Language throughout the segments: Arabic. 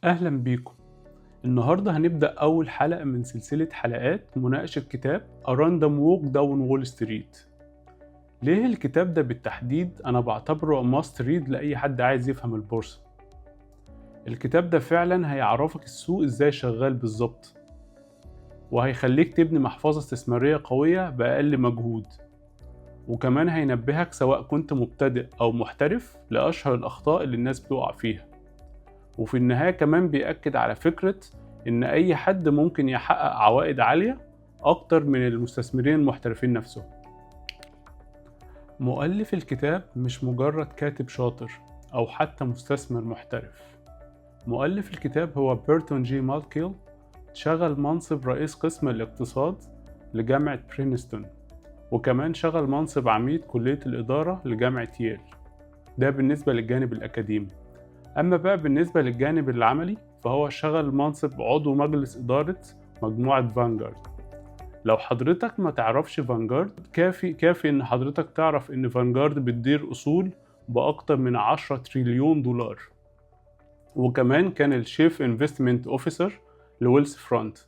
أهلا بيكم. النهاردة هنبدأ أول حلقة من سلسلة حلقات مناقشة كتاب A Random Walk Down Wall Street. ليه الكتاب ده بالتحديد أنا بعتبره must read لأي حد عايز يفهم البورصة؟ الكتاب ده فعلا هيعرفك السوق إزاي شغال بالظبط، وهيخليك تبني محفظة استثمارية قوية بأقل مجهود، وكمان هينبهك سواء كنت مبتدئ أو محترف لأشهر الأخطاء اللي الناس بتقع فيها. وفي النهاية كمان بيأكد على فكرة إن أي حد ممكن يحقق عوائد عالية أكتر من المستثمرين المحترفين نفسهم. مؤلف الكتاب مش مجرد كاتب شاطر أو حتى مستثمر محترف. مؤلف الكتاب هو بيرتون جي مالكيل، شغل منصب رئيس قسم الاقتصاد لجامعة برينستون، وكمان شغل منصب عميد كلية الإدارة لجامعة ييل. ده بالنسبة للجانب الأكاديمي. أما بقى بالنسبة للجانب العملي فهو شغل منصب عضو مجلس إدارة مجموعة فانجارد. لو حضرتك ما تعرفش فانجارد، كافي إن حضرتك تعرف إن فانجارد بتدير أصول بأكتر من 10 تريليون دولار، وكمان كان الشيف انفستمنت أوفيسر لويلز فرونت.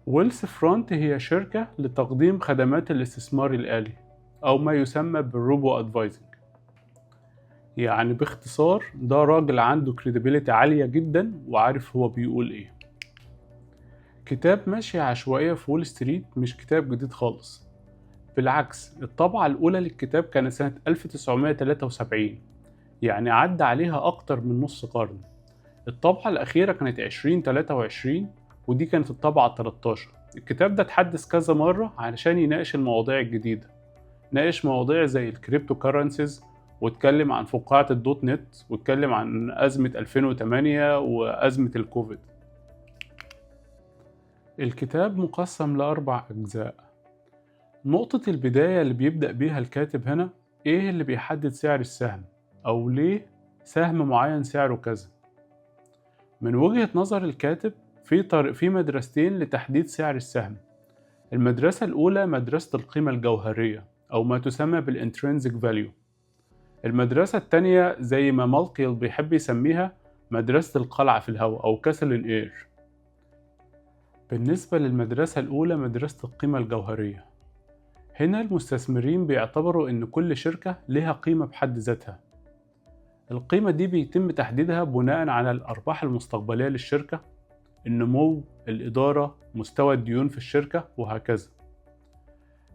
ويلز فرونت هي شركة لتقديم خدمات الاستثمار الآلي أو ما يسمى بالروبو أدفايزنج. يعني باختصار ده راجل عنده credibility عالية جدا وعارف هو بيقول ايه. كتاب ماشي عشوائية في وول ستريت مش كتاب جديد خالص، بالعكس الطبعة الأولى للكتاب كانت سنة 1973، يعني عدى عليها أكتر من نص قرن. الطبعة الأخيرة كانت 2023 ودي كانت الطبعة 13. الكتاب ده اتحدث كذا مرة علشان يناقش المواضيع الجديدة، ناقش مواضيع زي الكريبتو كارنسيز، واتكلم عن فقاعة الدوت نت، واتكلم عن أزمة 2008 وأزمة الكوفيد. الكتاب مقسم لأربع أجزاء. نقطة البداية اللي بيبدأ بيها الكاتب هنا إيه اللي بيحدد سعر السهم، أو ليه سهم معين سعره كذا. من وجهة نظر الكاتب في مدرستين لتحديد سعر السهم. المدرسة الأولى مدرسة القيمة الجوهرية أو ما تسمى بالintrinsic value. المدرسة التانية زي ما مالكيل بيحب يسميها مدرسة القلعة في الهواء أو كاسل إير. بالنسبة للمدرسة الأولى مدرسة القيمة الجوهرية، هنا المستثمرين بيعتبروا إن كل شركة لها قيمة بحد ذاتها. القيمة دي بيتم تحديدها بناء على الأرباح المستقبلية للشركة، النمو، الإدارة، مستوى الديون في الشركة وهكذا.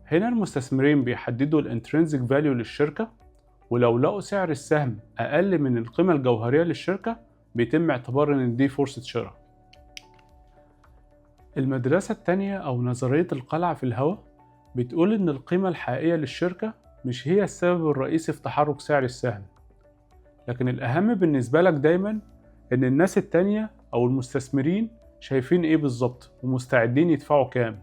هنا المستثمرين بيحددوا الانترنسيك فاليو للشركة، ولو لقوا سعر السهم أقل من القيمة الجوهرية للشركة بيتم اعتبار إن دي فرصة شراء. المدرسة التانية أو نظرية القلعة في الهواء بتقول إن القيمة الحقيقية للشركة مش هي السبب الرئيسي في تحرك سعر السهم، لكن الأهم بالنسبة لك دايماً إن الناس التانية أو المستثمرين شايفين إيه بالظبط ومستعدين يدفعوا كام.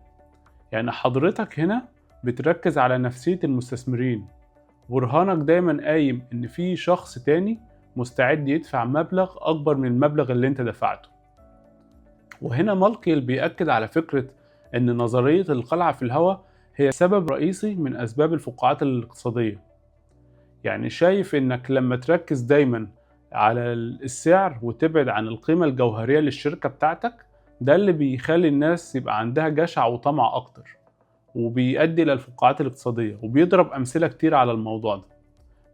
يعني حضرتك هنا بتركز على نفسية المستثمرين، برهانك دايما قايم إن في شخص تاني مستعد يدفع مبلغ أكبر من المبلغ اللي أنت دفعته. وهنا مالكيل بيأكد على فكرة إن نظرية القلعة في الهواء هي سبب رئيسي من أسباب الفقاعات الاقتصادية. يعني شايف إنك لما تركز دايما على السعر وتبعد عن القيمة الجوهرية للشركة بتاعتك، ده اللي بيخلي الناس يبقى عندها جشع وطمع أكتر، وبيؤدي إلى الفقاعات الاقتصادية. وبيضرب أمثلة كتير على الموضوع ده.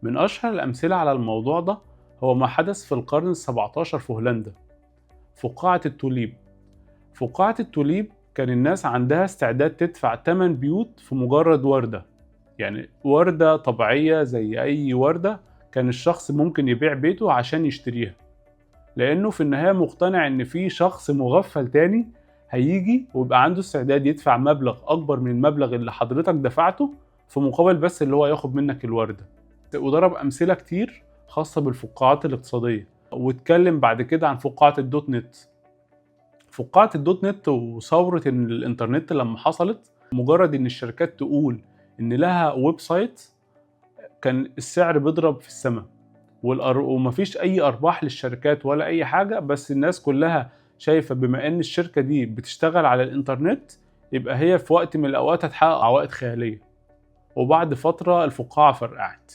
من أشهر الأمثلة على الموضوع ده هو ما حدث في القرن ال17 في هولندا، فقاعة التوليب. فقاعة التوليب كان الناس عندها استعداد تدفع 8 بيوت في مجرد وردة، يعني وردة طبيعية زي أي وردة كان الشخص ممكن يبيع بيته عشان يشتريها، لأنه في النهاية مقتنع إن في شخص مغفل تاني هيجي ويبقى عنده استعداد يدفع مبلغ أكبر من المبلغ اللي حضرتك دفعته في مقابل بس اللي هو ياخد منك الوردة. وضرب أمثلة كتير خاصة بالفقاعات الاقتصادية، واتكلم بعد كده عن فقاعة الدوت نت. فقاعة الدوت نت وثورة الإنترنت لما حصلت، مجرد إن الشركات تقول إن لها ويب سايت كان السعر بيضرب في السماء، ومفيش أي أرباح للشركات ولا أي حاجة، بس الناس كلها شايفة بما إن الشركة دي بتشتغل على الإنترنت يبقى هي في وقت من الأوقات هتحقق عوائد خيالية. وبعد فترة الفقاعة فرقعت.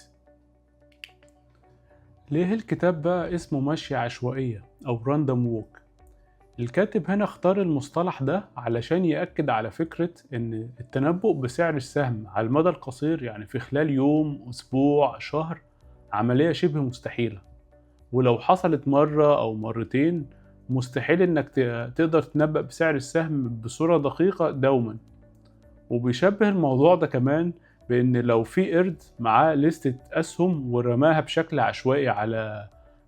ليه الكتاب بقى اسمه مشي عشوائية أو راندوم ووك؟ الكاتب هنا اختار المصطلح ده علشان يأكد على فكرة إن التنبؤ بسعر السهم على المدى القصير، يعني في خلال يوم، أسبوع، شهر، عملية شبه مستحيلة. ولو حصلت مرة أو مرتين مستحيل إنك تقدر تنبأ بسعر السهم بصورة دقيقة دوما. وبيشبه الموضوع ده كمان بإن لو في قرد معاه لستة أسهم ورماها بشكل عشوائي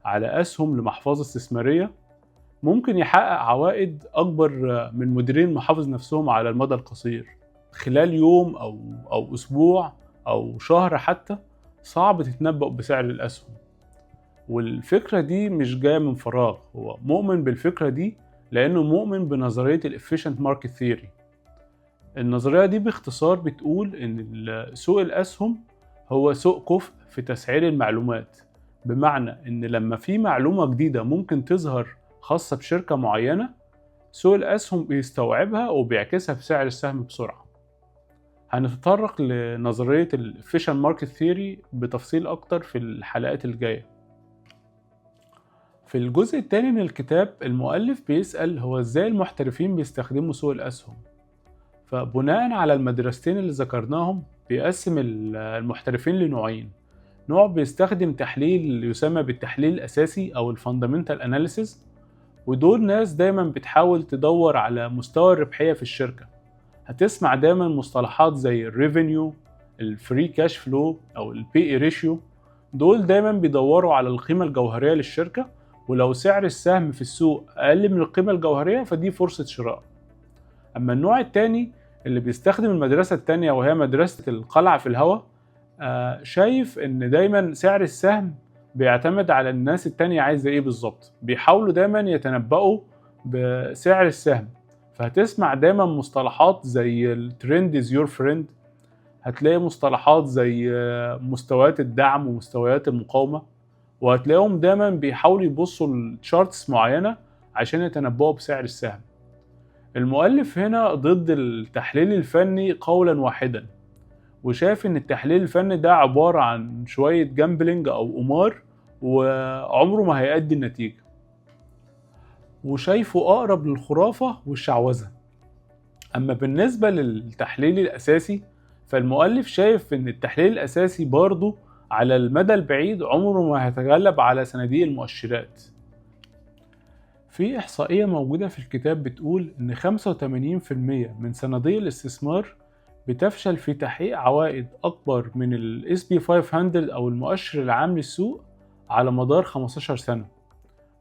على أسهم لمحفظة استثمارية، ممكن يحقق عوائد أكبر من مديرين المحافظ نفسهم على المدى القصير خلال يوم أو أسبوع أو شهر حتى. صعب تتنبأ بسعر الأسهم. والفكرة دي مش جاية من فراغ، هو مؤمن بالفكرة دي لأنه مؤمن بنظرية ال Efficient Market Theory. النظرية دي باختصار بتقول إن سوق الأسهم هو سوق كفء في تسعير المعلومات، بمعنى إن لما في معلومة جديدة ممكن تظهر خاصة بشركة معينة، سوق الأسهم بيستوعبها وبيعكسها في سعر السهم بسرعة. هنتطرق لنظرية ال Efficient Market Theory بتفصيل أكتر في الحلقات الجاية. في الجزء الثاني من الكتاب المؤلف بيسأل هو إزاي المحترفين بيستخدموا سوق الأسهم. فبناء على المدرستين اللي ذكرناهم بيقسم المحترفين لنوعين. نوع بيستخدم تحليل يسمى بالتحليل الأساسي أو الفاندامنتال أناليسيز، ودول ناس دايما بتحاول تدور على مستوى الربحية في الشركة. هتسمع دايما مصطلحات زي الريفينيو، الفري كاش فلو أو البي ريشيو. دول دايما بيدوروا على القيمة الجوهرية للشركة، ولو سعر السهم في السوق أقل من القيمة الجوهرية فدي فرصة شراء. أما النوع التاني اللي بيستخدم المدرسة التانية وهي مدرسة القلعة في الهواء، شايف إن دايما سعر السهم بيعتمد على الناس التانية عايزة إيه بالظبط. بيحاولوا دايما يتنبؤوا بسعر السهم، فهتسمع دايما مصطلحات زي الترند is your friend. هتلاقي مصطلحات زي مستويات الدعم ومستويات المقاومة، وهتلاقيهم دايما بيحاولوا يبصوا لتشارتس معينة عشان يتنبؤوا بسعر السهم. المؤلف هنا ضد التحليل الفني قولا واحدا، وشايف ان التحليل الفني ده عبارة عن شوية جامبلينج او قمار وعمره ما هيأدي النتيجة، وشايفه اقرب للخرافة والشعوذة. اما بالنسبة للتحليل الاساسي فالمؤلف شايف ان التحليل الاساسي برضه على المدى البعيد عمره ما هيتغلب على صناديق المؤشرات. في إحصائية موجودة في الكتاب بتقول إن 85% من صناديق الاستثمار بتفشل في تحقيق عوائد أكبر من ال S&P 500 أو المؤشر العام للسوق على مدار 15 سنة.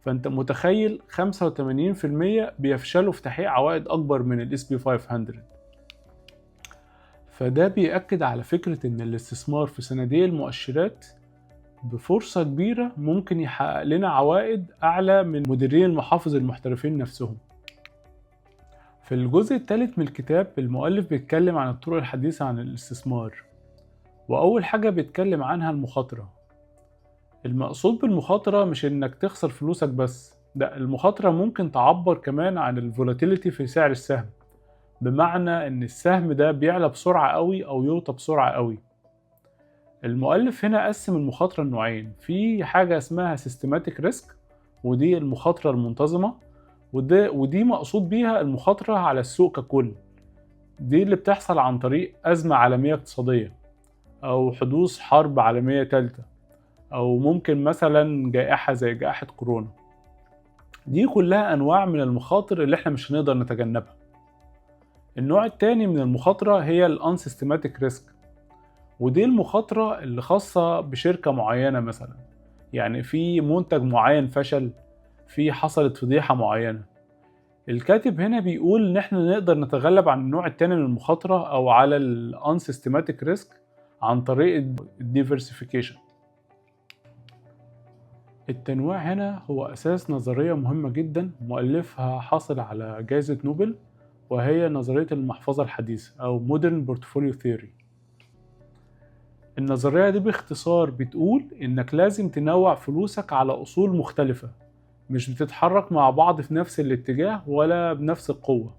فأنت متخيل 85% بيفشلوا في تحقيق عوائد أكبر من ال S&P 500. فده بيأكد على فكرة إن الاستثمار في صناديق المؤشرات بفرصة كبيرة ممكن يحقق لنا عوائد أعلى من مديرين المحافظ المحترفين نفسهم. في الجزء الثالث من الكتاب المؤلف بيتكلم عن الطرق الحديثة عن الاستثمار، وأول حاجة بيتكلم عنها المخاطرة. المقصود بالمخاطرة مش إنك تخسر فلوسك بس، لا، المخاطرة ممكن تعبر كمان عن الفولاتيليتي في سعر السهم، بمعنى إن السهم ده بيعلى بسرعة قوي أو يوطى بسرعة قوي. المؤلف هنا قسم المخاطرة لنوعين. في حاجة اسمها سيستماتيك ريسك، ودي المخاطرة المنتظمة، ودي مقصود بيها المخاطرة على السوق ككل. دي اللي بتحصل عن طريق أزمة عالمية اقتصادية أو حدوث حرب عالمية ثالثة، أو ممكن مثلا جائحة زي جائحة كورونا. دي كلها أنواع من المخاطر اللي احنا مش هنقدر نتجنبها. النوع التاني من المخاطرة هي الانسيستماتيك ريسك، ودي المخاطرة اللي خاصة بشركة معينة مثلا، يعني في منتج معين فشل، في حصلت فضيحة معينة. الكاتب هنا بيقول ان احنا نقدر نتغلب عن النوع التاني من المخاطرة او على الانسيستماتيك ريسك عن طريق الديفرسيفيكيشن. التنويع هنا هو اساس نظرية مهمة جدا مؤلفها حاصل على جائزة نوبل، وهي نظرية المحفظة الحديثة او Modern Portfolio Theory. النظرية دي باختصار بتقول إنك لازم تنوع فلوسك على أصول مختلفة، مش بتتحرك مع بعض في نفس الاتجاه ولا بنفس القوة.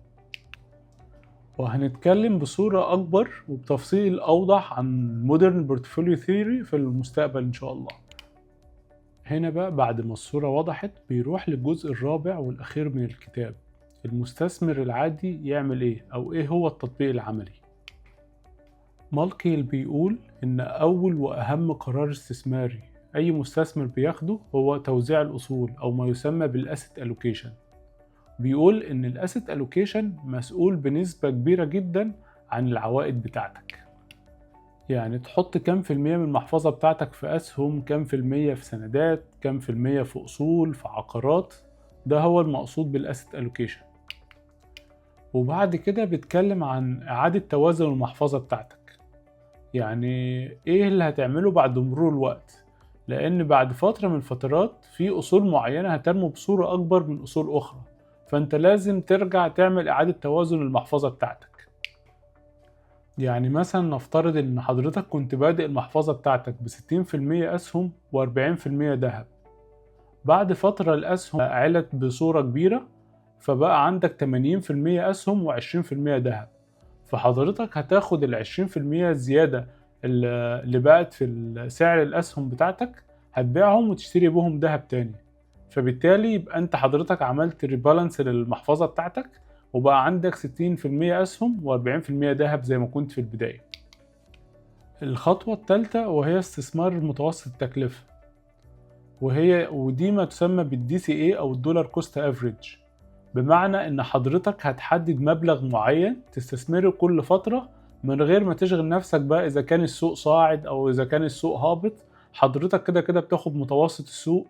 وهنتكلم بصورة أكبر وبتفصيل أوضح عن Modern Portfolio Theory في المستقبل إن شاء الله. هنا بقى بعد ما الصورة وضحت بيروح للجزء الرابع والأخير من الكتاب، المستثمر العادي يعمل إيه أو إيه هو التطبيق العملي. مالكيل بيقول إن أول وأهم قرار استثماري أي مستثمر بياخده هو توزيع الأصول أو ما يسمى بالأسيت ألوكيشن. بيقول إن الأسيت ألوكيشن مسؤول بنسبة كبيرة جدا عن العوائد بتاعتك، يعني تحط كام في المية من المحفظة بتاعتك في أسهم، كام في المية في سندات، كام في المية في أصول، في عقارات. ده هو المقصود بالأسيت ألوكيشن. وبعد كده بيتكلم عن إعادة توازن المحفظة بتاعتك، يعني إيه اللي هتعمله بعد مرور الوقت، لأن بعد فترة من الفترات في أصول معينة هتنمو بصورة أكبر من أصول أخرى، فأنت لازم ترجع تعمل إعادة توازن المحفظة بتاعتك. يعني مثلا نفترض إن حضرتك كنت بادئ المحفظة بتاعتك ب60% أسهم و40% ذهب. بعد فترة الأسهم علت بصورة كبيرة، فبقى عندك 80% أسهم و20% ذهب. فحضرتك هتاخد ال20% الزيادة اللي بقت في سعر الأسهم بتاعتك، هتبيعهم وتشتري بهم ذهب تاني. فبالتالي يبقى أنت حضرتك عملت ريبالانس للمحفظة بتاعتك، وبقى عندك 60% أسهم و40% ذهب زي ما كنت في البداية. الخطوة الثالثة وهي استثمار متوسط التكلفة، ودي ما تسمى بالدي سي اي أو الدولار كوست افريج، بمعنى إن حضرتك هتحدد مبلغ معين تستثمره كل فترة من غير ما تشغل نفسك بقى إذا كان السوق صاعد أو إذا كان السوق هابط. حضرتك كده كده بتاخد متوسط السوق.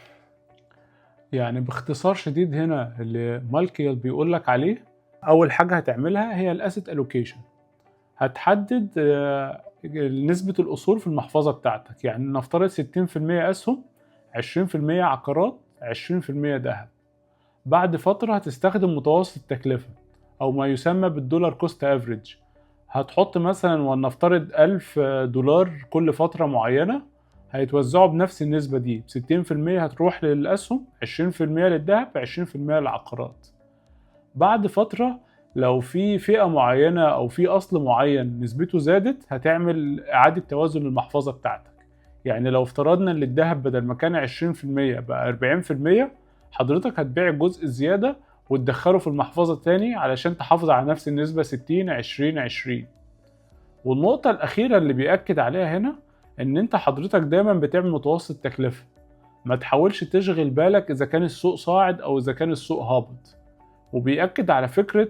يعني باختصار شديد هنا اللي مالكيال بيقولك عليه، أول حاجة هتعملها هي الأسيت ألوكيشن. هتحدد نسبة الأصول في المحفظة بتاعتك، يعني نفترض 60% أسهم، 20% عقارات، 20% ذهب. بعد فترة هتستخدم متوسط التكلفة أو ما يسمى بالدولار كوست افريج. هتحط مثلا ولنفترض $1000 كل فترة معينة، هيتوزعوا بنفس النسبة دي، 60% هتروح للأسهم، 20% للذهب، 20% للعقارات. بعد فترة لو في فئة معينة أو في أصل معين نسبته زادت، هتعمل إعادة توازن للمحفظة بتاعتك. يعني لو افترضنا إن الذهب بدل ما كان 20% بقى 40%، حضرتك هتبيع الجزء الزيادة وتدخله في المحفظة تاني علشان تحافظ على نفس النسبة 60-20-20. والنقطة الأخيرة اللي بيأكد عليها هنا إن أنت حضرتك دايما بتعمل متوسط تكلفة، ما تحاولش تشغل بالك إذا كان السوق صاعد أو إذا كان السوق هابط. وبيأكد على فكرة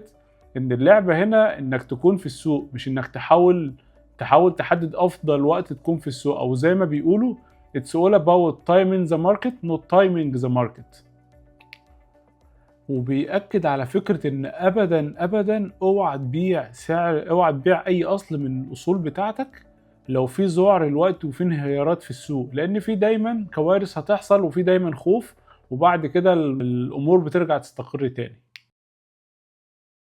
إن اللعبة هنا إنك تكون في السوق، مش إنك تحاول تحدد أفضل وقت تكون في السوق، أو زي ما بيقولوا It's all about timing the market not timing the market. وبيأكد على فكرة إن أبدا اوعى تبيع أي أصل من الأصول بتاعتك لو في ذعر الوقت وفي انهيارات في السوق، لأن في دايما كوارث هتحصل وفي دايما خوف، وبعد كده الأمور بترجع تستقر تاني.